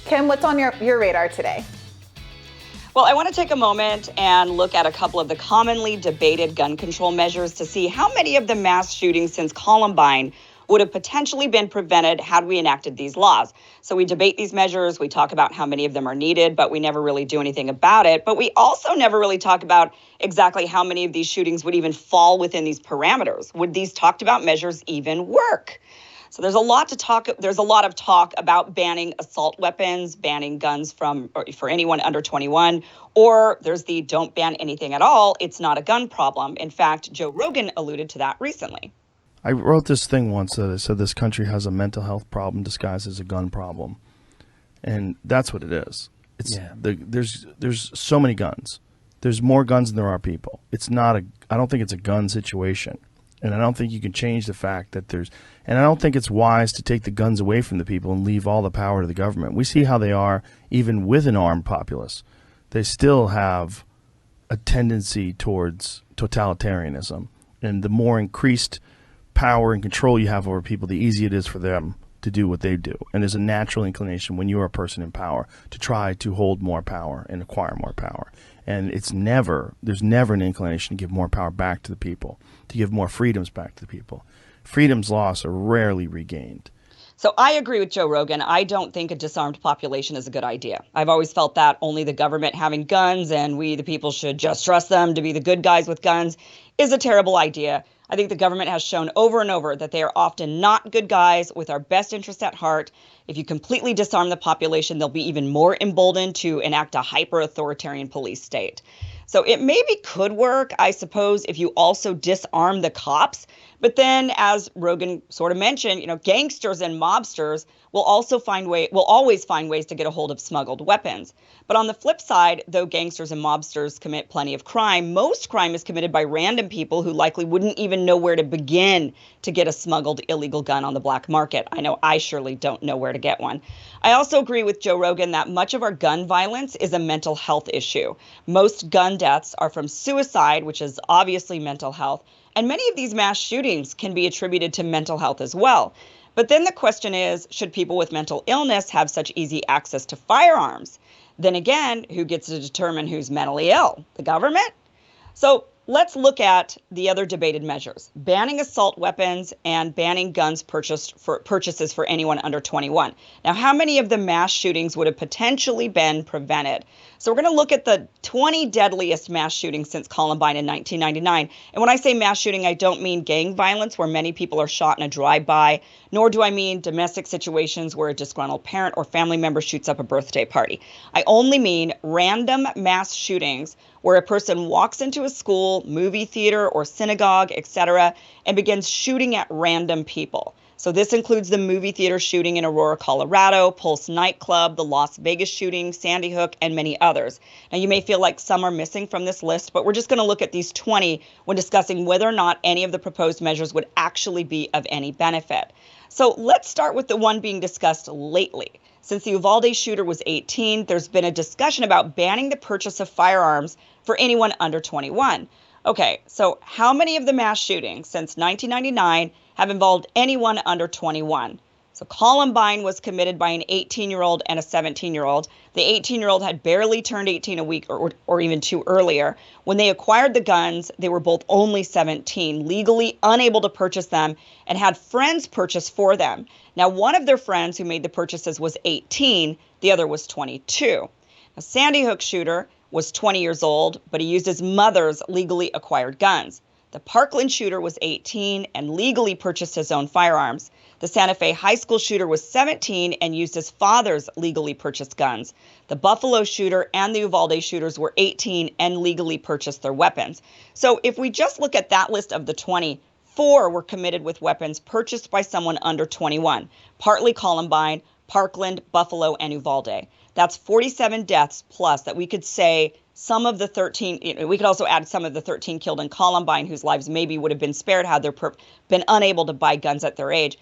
Kim, what's on your radar today? Well, I want to take a moment and look at a couple of the commonly debated gun control measures to see how many of the mass shootings since Columbine would have potentially been prevented had we enacted these laws. So we debate these measures, we talk about how many of them are needed, but we never really do anything about it. But we also never really talk about exactly how many of these shootings would even fall within these parameters. Would these talked about measures even work? So there's a lot of talk about banning assault weapons, banning guns for anyone under 21, or there's the don't ban anything at all. It's not a gun problem. In fact, Joe Rogan alluded to that recently. I wrote this thing once that said this country has a mental health problem disguised as a gun problem, and that's what it is. There's so many guns. There's more guns than there are people. I don't think it's a gun situation, and I don't think you can change the fact that and I don't think it's wise to take the guns away from the people and leave all the power to the government. We see how they are even with an armed populace. They still have a tendency towards totalitarianism, and the more increased power and control you have over people, the easier it is for them to do what they do. And there's a natural inclination when you're a person in power to try to hold more power and acquire more power. And there's never an inclination to give more power back to the people, to give more freedoms back to the people. Freedoms lost are rarely regained. So I agree with Joe Rogan. I don't think a disarmed population is a good idea. I've always felt that only the government having guns and we, the people, should just trust them to be the good guys with guns is a terrible idea. I think the government has shown over and over that they are often not good guys with our best interest at heart. If you completely disarm the population, they'll be even more emboldened to enact a hyper-authoritarian police state. So it maybe could work, I suppose, if you also disarm the cops. But then, as Rogan sort of mentioned, gangsters and mobsters will always find ways to get a hold of smuggled weapons. But on the flip side, though gangsters and mobsters commit plenty of crime, most crime is committed by random people who likely wouldn't even know where to begin to get a smuggled illegal gun on the black market. I know I surely don't know where to get one. I also agree with Joe Rogan that much of our gun violence is a mental health issue. Most gun deaths are from suicide, which is obviously mental health. And many of these mass shootings can be attributed to mental health as well. But then the question is, should people with mental illness have such easy access to firearms? Then again, who gets to determine who's mentally ill? The government? So let's look at the other debated measures. Banning assault weapons and banning guns purchases for anyone under 21. Now, how many of the mass shootings would have potentially been prevented? So we're going to look at the 20 deadliest mass shootings since Columbine in 1999. And when I say mass shooting, I don't mean gang violence where many people are shot in a drive-by, nor do I mean domestic situations where a disgruntled parent or family member shoots up a birthday party. I only mean random mass shootings where a person walks into a school, movie theater, or synagogue, etc., and begins shooting at random people. So this includes the movie theater shooting in Aurora, Colorado, Pulse nightclub, the Las Vegas shooting, Sandy Hook, and many others. Now, you may feel like some are missing from this list, but we're just going to look at these 20 when discussing whether or not any of the proposed measures would actually be of any benefit. So let's start with the one being discussed lately. Since the Uvalde shooter was 18, there's been a discussion about banning the purchase of firearms for anyone under 21. Okay, so how many of the mass shootings since 1999 have involved anyone under 21? So Columbine was committed by an 18-year-old and a 17-year-old. The 18-year-old had barely turned 18 a week or even two earlier. When they acquired the guns, they were both only 17, legally unable to purchase them, and had friends purchase for them. Now, one of their friends who made the purchases was 18. The other was 22. A Sandy Hook shooter was 20 years old, but he used his mother's legally acquired guns. The Parkland shooter was 18 and legally purchased his own firearms. The Santa Fe high school shooter was 17 and used his father's legally purchased guns. The Buffalo shooter and the Uvalde shooters were 18 and legally purchased their weapons. So if we just look at that list of the 20, 4 were committed with weapons purchased by someone under 21, partly Columbine, Parkland, Buffalo, and Uvalde. That's 47 deaths plus that we could say some of the 13, we could also add some of the 13 killed in Columbine whose lives maybe would have been spared had they been unable to buy guns at their age.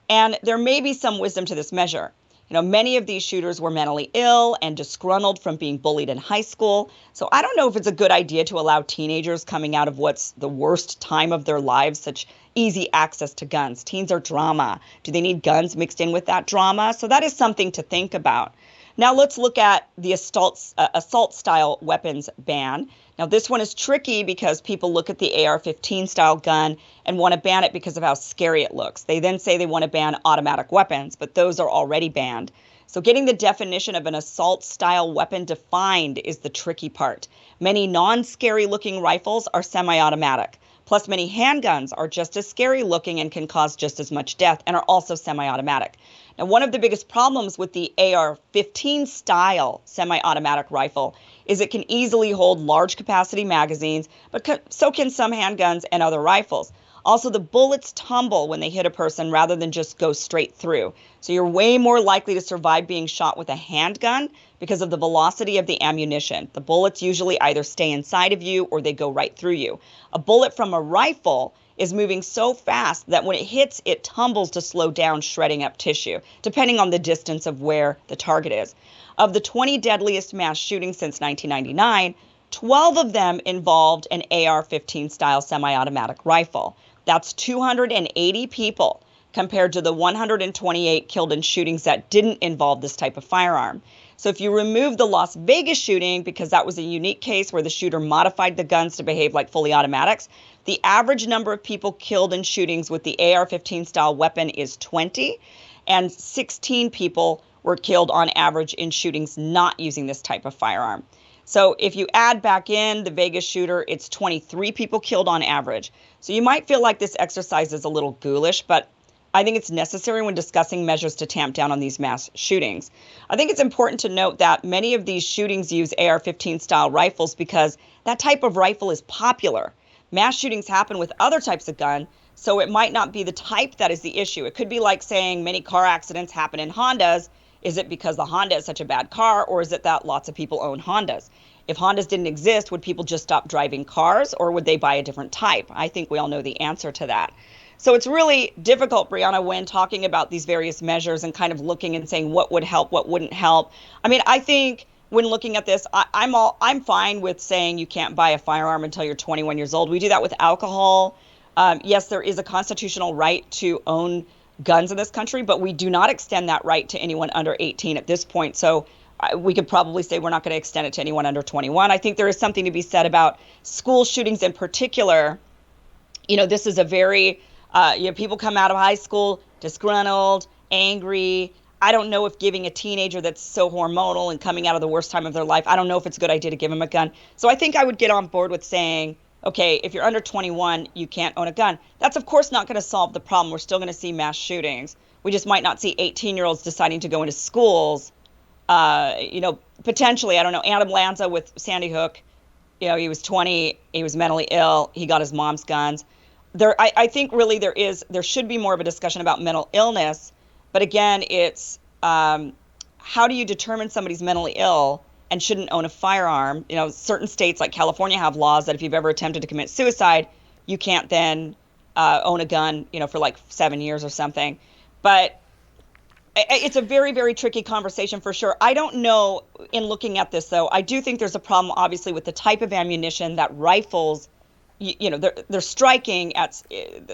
And there may be some wisdom to this measure. Many of these shooters were mentally ill and disgruntled from being bullied in high school. So I don't know if it's a good idea to allow teenagers coming out of what's the worst time of their lives such easy access to guns. Teens are drama. Do they need guns mixed in with that drama? So that is something to think about. Now let's look at the assault style weapons ban. Now this one is tricky because people look at the AR-15 style gun and want to ban it because of how scary it looks. They then say they want to ban automatic weapons, but those are already banned. So getting the definition of an assault style weapon defined is the tricky part. Many non-scary looking rifles are semi-automatic. Plus, many handguns are just as scary looking and can cause just as much death and are also semi-automatic. Now, one of the biggest problems with the AR-15 style semi-automatic rifle is it can easily hold large capacity magazines, but so can some handguns and other rifles. Also, the bullets tumble when they hit a person rather than just go straight through. So you're way more likely to survive being shot with a handgun because of the velocity of the ammunition. The bullets usually either stay inside of you or they go right through you. A bullet from a rifle is moving so fast that when it hits, it tumbles to slow down, shredding up tissue, depending on the distance of where the target is. Of the 20 deadliest mass shootings since 1999, 12 of them involved an AR-15 style semi-automatic rifle. That's 280 people compared to the 128 killed in shootings that didn't involve this type of firearm. So if you remove the Las Vegas shooting, because that was a unique case where the shooter modified the guns to behave like fully automatics, the average number of people killed in shootings with the AR-15 style weapon is 20, and 16 people were killed on average in shootings not using this type of firearm. So if you add back in the Vegas shooter, it's 23 people killed on average. So you might feel like this exercise is a little ghoulish, but I think it's necessary when discussing measures to tamp down on these mass shootings. I think it's important to note that many of these shootings use AR-15 style rifles because that type of rifle is popular. Mass shootings happen with other types of gun, so it might not be the type that is the issue. It could be like saying many car accidents happen in Hondas. Is it because the Honda is such a bad car, or is it that lots of people own Hondas? If Hondas didn't exist, would people just stop driving cars, or would they buy a different type? I think we all know the answer to that. So it's really difficult, Brianna, when talking about these various measures and kind of looking and saying what would help, what wouldn't help. I mean, I think when looking at this, I'm fine with saying you can't buy a firearm until you're 21 years old. We do that with alcohol. Yes, there is a constitutional right to own guns in this country, but we do not extend that right to anyone under 18 at this point. So we could probably say we're not going to extend it to anyone under 21. I think there is something to be said about school shootings in particular. You know, this is a very, people come out of high school disgruntled, angry. I don't know if giving a teenager that's so hormonal and coming out of the worst time of their life, I don't know if it's a good idea to give them a gun. So I think I would get on board with saying, okay, if you're under 21, you can't own a gun. That's, of course, not going to solve the problem. We're still going to see mass shootings. We just might not see 18-year-olds deciding to go into schools. Potentially, I don't know, Adam Lanza with Sandy Hook, he was 20, he was mentally ill, he got his mom's guns. I think really there should be more of a discussion about mental illness. But again, it's how do you determine somebody's mentally ill and shouldn't own a firearm? Certain states like California have laws that if you've ever attempted to commit suicide, you can't then own a gun, for like 7 years or something. But it's a very, very tricky conversation for sure. I don't know, in looking at this, though, I do think there's a problem, obviously, with the type of ammunition that rifles, they're striking at,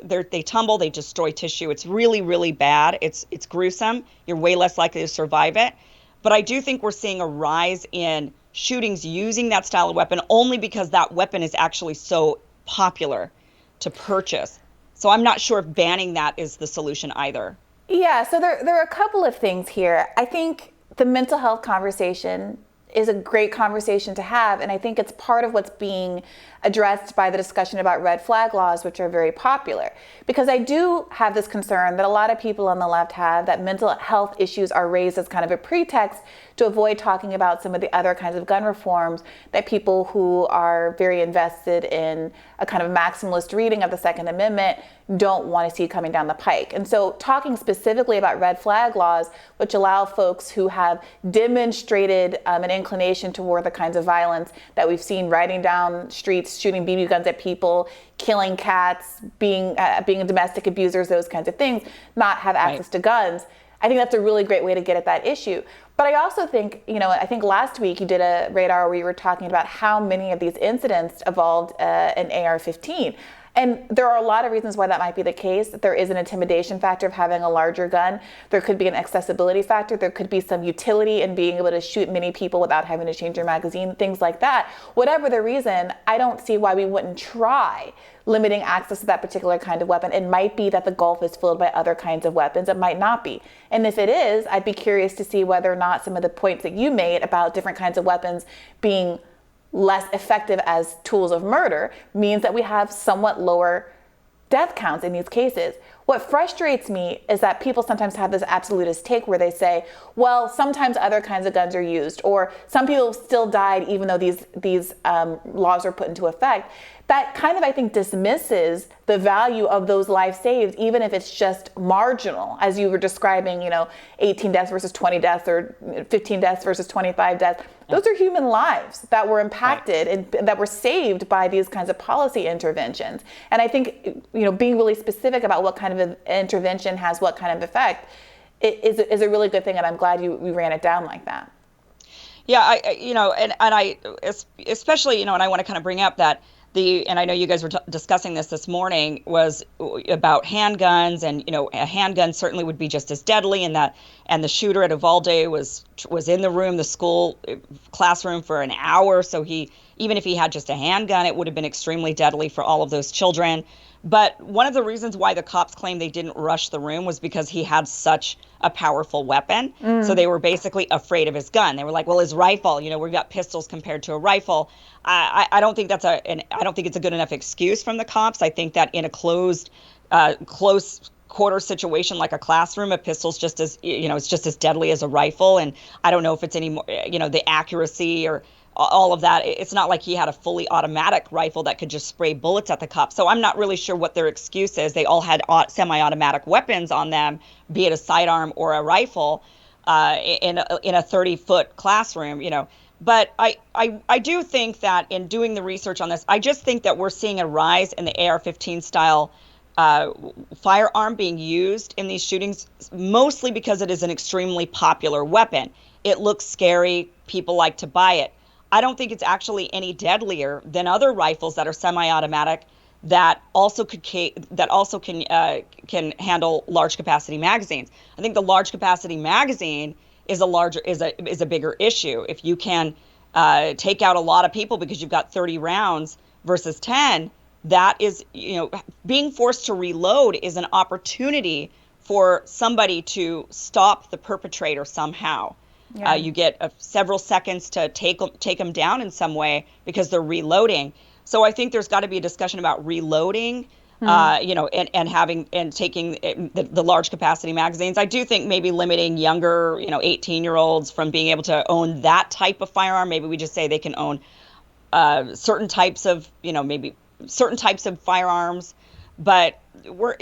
they tumble, they destroy tissue. It's really, really bad. It's gruesome. You're way less likely to survive it. But I do think we're seeing a rise in shootings using that style of weapon only because that weapon is actually so popular to purchase. So I'm not sure if banning that is the solution either. Yeah, so there are a couple of things here. I think the mental health conversation is a great conversation to have, and I think it's part of what's being addressed by the discussion about red flag laws, which are very popular. Because I do have this concern that a lot of people on the left have, that mental health issues are raised as kind of a pretext to avoid talking about some of the other kinds of gun reforms that people who are very invested in a kind of maximalist reading of the Second Amendment don't want to see coming down the pike. And so talking specifically about red flag laws, which allow folks who have demonstrated an inclination toward the kinds of violence that we've seen, riding down streets, shooting BB guns at people, killing cats, being domestic abusers, those kinds of things, not have access to guns. I think that's a really great way to get at that issue. But I also think, I think last week you did a radar where you were talking about how many of these incidents involved an AR-15. And there are a lot of reasons why that might be the case. There is an intimidation factor of having a larger gun. There could be an accessibility factor. There could be some utility in being able to shoot many people without having to change your magazine, things like that. Whatever the reason, I don't see why we wouldn't try limiting access to that particular kind of weapon. It might be that the Gulf is filled by other kinds of weapons. It might not be. And if it is, I'd be curious to see whether or not some of the points that you made about different kinds of weapons being less effective as tools of murder means that we have somewhat lower death counts in these cases. What frustrates me is that people sometimes have this absolutist take where they say, well, sometimes other kinds of guns are used, or some people still died even though these laws were put into effect. That kind of, I think, dismisses the value of those lives saved, even if it's just marginal, as you were describing, 18 deaths versus 20 deaths, or 15 deaths versus 25 deaths. Those are human lives that were impacted and that were saved by these kinds of policy interventions. And I think, being really specific about what kind of an intervention has what kind of effect is a really good thing. And I'm glad we ran it down like that. Yeah, I especially, and I want to kind of bring up that and I know you guys were discussing this morning, was about handguns, and a handgun certainly would be just as deadly, and the shooter at Uvalde was in the school classroom for an hour, so even if he had just a handgun, it would have been extremely deadly for all of those children. But one of the reasons why the cops claimed they didn't rush the room was because he had such a powerful weapon. So they were basically afraid of his gun. They were like, well, his rifle, we've got pistols compared to a rifle. I don't think I don't think it's a good enough excuse from the cops. I think that in a close quarter situation like a classroom, a pistol's just as, it's just as deadly as a rifle. And I don't know if it's any more, the accuracy or all of that. It's not like he had a fully automatic rifle that could just spray bullets at the cops. So I'm not really sure what their excuse is. They all had semi-automatic weapons on them, be it a sidearm or a rifle, in a 30-foot classroom, But I do think that in doing the research on this, I just think that we're seeing a rise in the AR-15 style firearm being used in these shootings, mostly because it is an extremely popular weapon. It looks scary. People like to buy it. I don't think it's actually any deadlier than other rifles that are semi-automatic that also can handle large capacity magazines. I think the large capacity magazine is a bigger issue. If you can take out a lot of people because you've got 30 rounds versus 10, that is, being forced to reload is an opportunity for somebody to stop the perpetrator somehow. Yeah. You get several seconds to take them down in some way because they're reloading. So I think there's got to be a discussion about reloading, and taking the large capacity magazines. I do think maybe limiting younger, 18-year-olds from being able to own that type of firearm. Maybe we just say they can own certain types of, maybe certain types of firearms. But what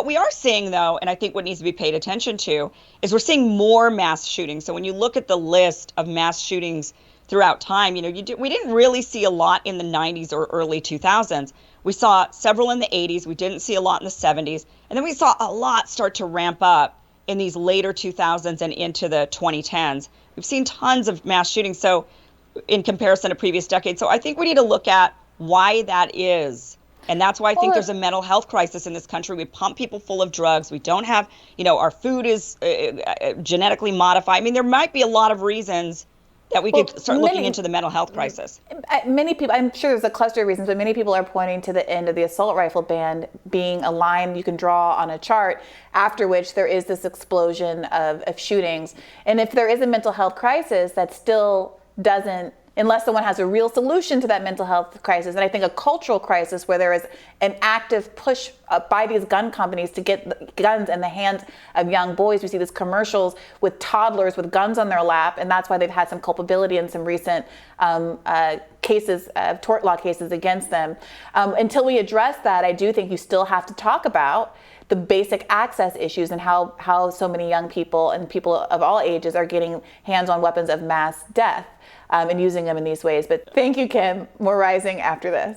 we are seeing, though, and I think what needs to be paid attention to, is we're seeing more mass shootings. So when you look at the list of mass shootings throughout time, we didn't really see a lot in the 90s or early 2000s. We saw several in the 80s. We didn't see a lot in the 70s. And then we saw a lot start to ramp up in these later 2000s and into the 2010s. We've seen tons of mass shootings, so in comparison to previous decades. So I think we need to look at why that is. And that's why I think there's a mental health crisis in this country. We pump people full of drugs. We don't have, our food is genetically modified. I mean, there might be a lot of reasons that we could start looking into the mental health crisis. Many people, I'm sure there's a cluster of reasons, but many people are pointing to the end of the assault rifle ban being a line you can draw on a chart, after which there is this explosion of shootings. And if there is a mental health crisis, that still doesn't, unless someone has a real solution to that mental health crisis, and I think a cultural crisis where there is an active push by these gun companies to get guns in the hands of young boys. We see these commercials with toddlers with guns on their lap, and that's why they've had some culpability in some recent cases, tort law cases against them. Until we address that, I do think you still have to talk about the basic access issues and how so many young people and people of all ages are getting hands on weapons of mass death and using them in these ways. But thank you, Kim. More rising after this.